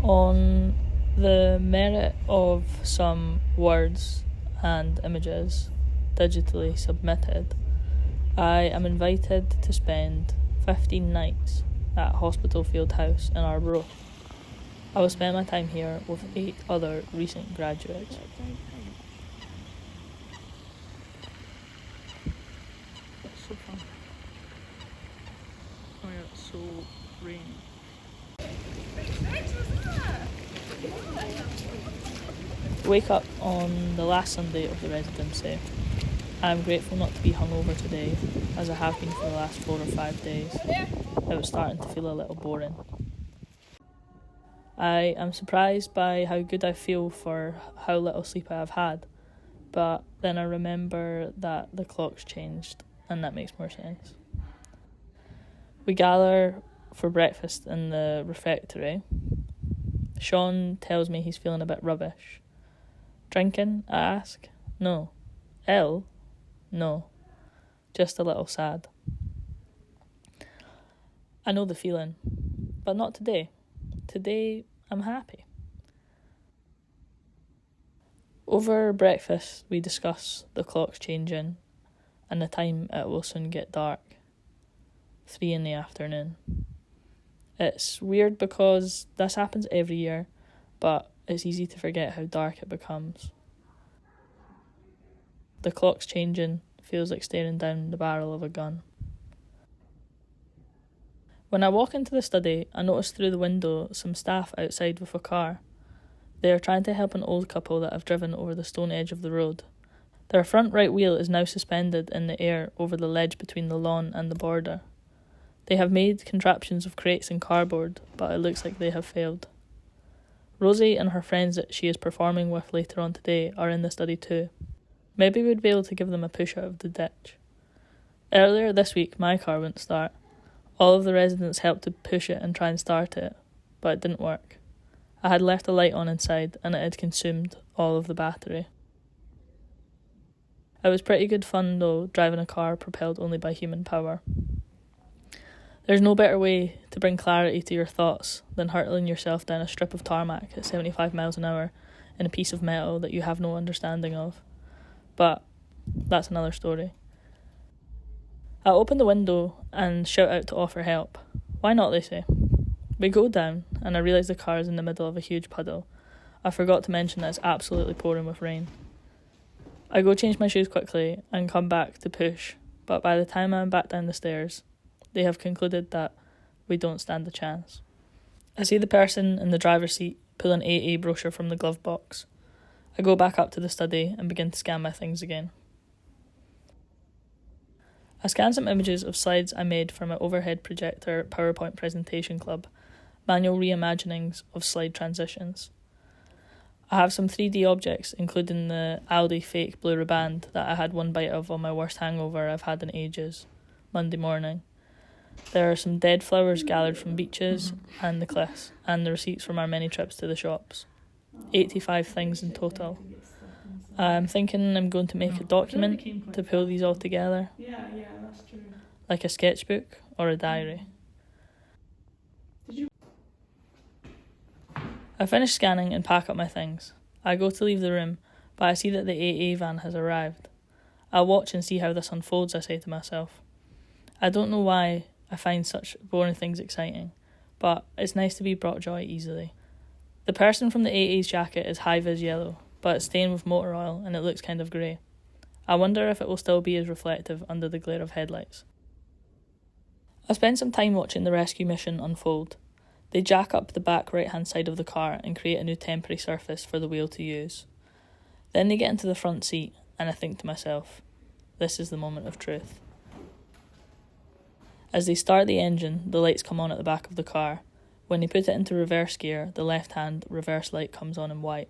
On the merit of some words and images digitally submitted, I am invited to spend 15 nights at Hospital Field House in Arborough. I will spend my time here with 8 other recent graduates. That's so fun. Oh yeah, it's so rainy. Wake up on the last Sunday of the residency. I am grateful not to be hungover today, as I have been for the last 4 or 5 days. It was starting to feel a little boring. I am surprised by how good I feel for how little sleep I have had, but then I remember that the clock's changed, and that makes more sense. We gather for breakfast in the refectory. Sean tells me he's feeling a bit rubbish. Drinking? I ask. No. Ill? No. Just a little sad. I know the feeling, but not today. Today, I'm happy. Over breakfast, we discuss the clock's changing and the time it will soon get dark. 3 in the afternoon. It's weird because this happens every year, but it's easy to forget how dark it becomes. The clock's changing feels like staring down the barrel of a gun. When I walk into the study, I notice through the window some staff outside with a car. They are trying to help an old couple that have driven over the stone edge of the road. Their front right wheel is now suspended in the air over the ledge between the lawn and the border. They have made contraptions of crates and cardboard, but it looks like they have failed. Rosie and her friends that she is performing with later on today are in the study too. Maybe we'd be able to give them a push out of the ditch. Earlier this week, my car wouldn't start. All of the residents helped to push it and try and start it, but it didn't work. I had left the light on inside and it had consumed all of the battery. It was pretty good fun though, driving a car propelled only by human power. There's no better way to bring clarity to your thoughts than hurtling yourself down a strip of tarmac at 75 miles an hour in a piece of metal that you have no understanding of. But that's another story. I open the window and shout out to offer help. Why not, they say. We go down and I realise the car is in the middle of a huge puddle. I forgot to mention that it's absolutely pouring with rain. I go change my shoes quickly and come back to push, but by the time I'm back down the stairs, they have concluded that we don't stand a chance. I see the person in the driver's seat pull an AA brochure from the glove box. I go back up to the study and begin to scan my things again. I scan some images of slides I made for my overhead projector PowerPoint presentation club, manual reimaginings of slide transitions. I have some 3D objects, including the Aldi fake blue riband that I had one bite of on my worst hangover I've had in ages, Monday morning. There are some dead flowers gathered from beaches and the cliffs, and the receipts from our many trips to the shops. 85 things in total. I'm thinking I'm going to make a document to pull these all together. Yeah, that's true. Like a sketchbook or a diary. I finish scanning and pack up my things. I go to leave the room, but I see that the AA van has arrived. I'll watch and see how this unfolds, I say to myself. I don't know why I find such boring things exciting, but it's nice to be brought joy easily. The person from the AA's jacket is high-vis yellow, but it's stained with motor oil and it looks kind of grey. I wonder if it will still be as reflective under the glare of headlights. I spend some time watching the rescue mission unfold. They jack up the back right-hand side of the car and create a new temporary surface for the wheel to use. Then they get into the front seat, and I think to myself, this is the moment of truth. As they start the engine, the lights come on at the back of the car. When they put it into reverse gear, the left-hand reverse light comes on in white.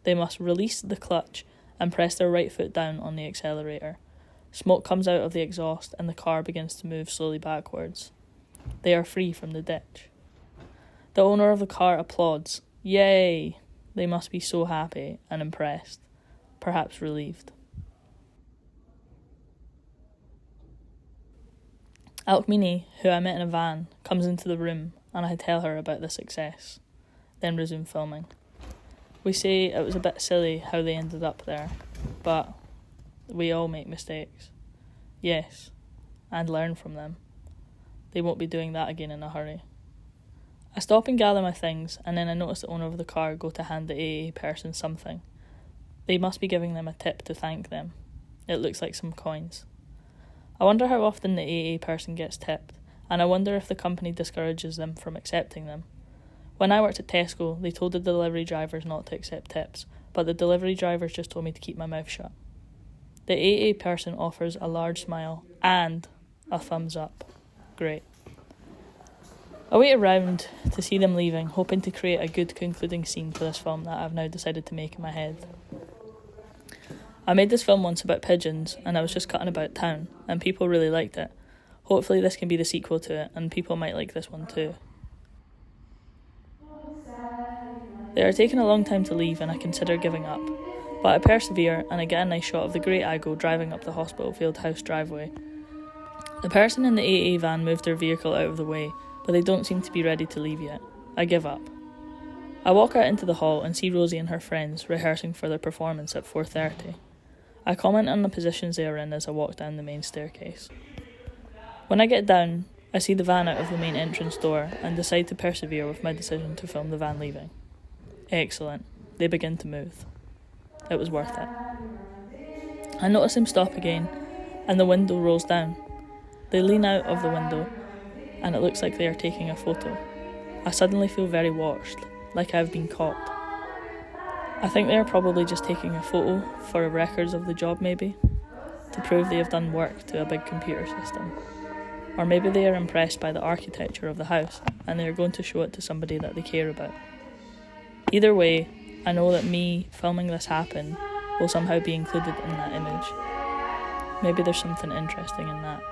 They must release the clutch and press their right foot down on the accelerator. Smoke comes out of the exhaust and the car begins to move slowly backwards. They are free from the ditch. The owner of the car applauds. Yay! They must be so happy and impressed, perhaps relieved. Alkmini, who I met in a van, comes into the room and I tell her about the success. then resume filming. We say it was a bit silly how they ended up there, but we all make mistakes. Yes, and learn from them. They won't be doing that again in a hurry. I stop and gather my things, and then I notice the owner of the car go to hand the AA person something. They must be giving them a tip to thank them. It looks like some coins. I wonder how often the AA person gets tipped, and I wonder if the company discourages them from accepting them. When I worked at Tesco, they told the delivery drivers not to accept tips, but the delivery drivers just told me to keep my mouth shut. The AA person offers a large smile and a thumbs up. Great. I wait around to see them leaving, hoping to create a good concluding scene for this film that I've now decided to make in my head. I made this film once about pigeons, and I was just cutting about town, and people really liked it. Hopefully this can be the sequel to it, and people might like this one too. They are taking a long time to leave, and I consider giving up. But I persevere, and I get a nice shot of the Great Aggle driving up the Hospital Field House driveway. The person in the AA van moved their vehicle out of the way, but they don't seem to be ready to leave yet. I give up. I walk out into the hall and see Rosie and her friends rehearsing for their performance at 4:30. I comment on the positions they are in as I walk down the main staircase. When I get down, I see the van out of the main entrance door and decide to persevere with my decision to film the van leaving. Excellent. They begin to move. It was worth it. I notice them stop again, and the window rolls down. They lean out of the window, and it looks like they are taking a photo. I suddenly feel very watched, like I have been caught. I think they are probably just taking a photo for records of the job maybe, to prove they have done work to a big computer system. Or maybe they are impressed by the architecture of the house, and they are going to show it to somebody that they care about. Either way, I know that me filming this happen will somehow be included in that image. Maybe there's something interesting in that.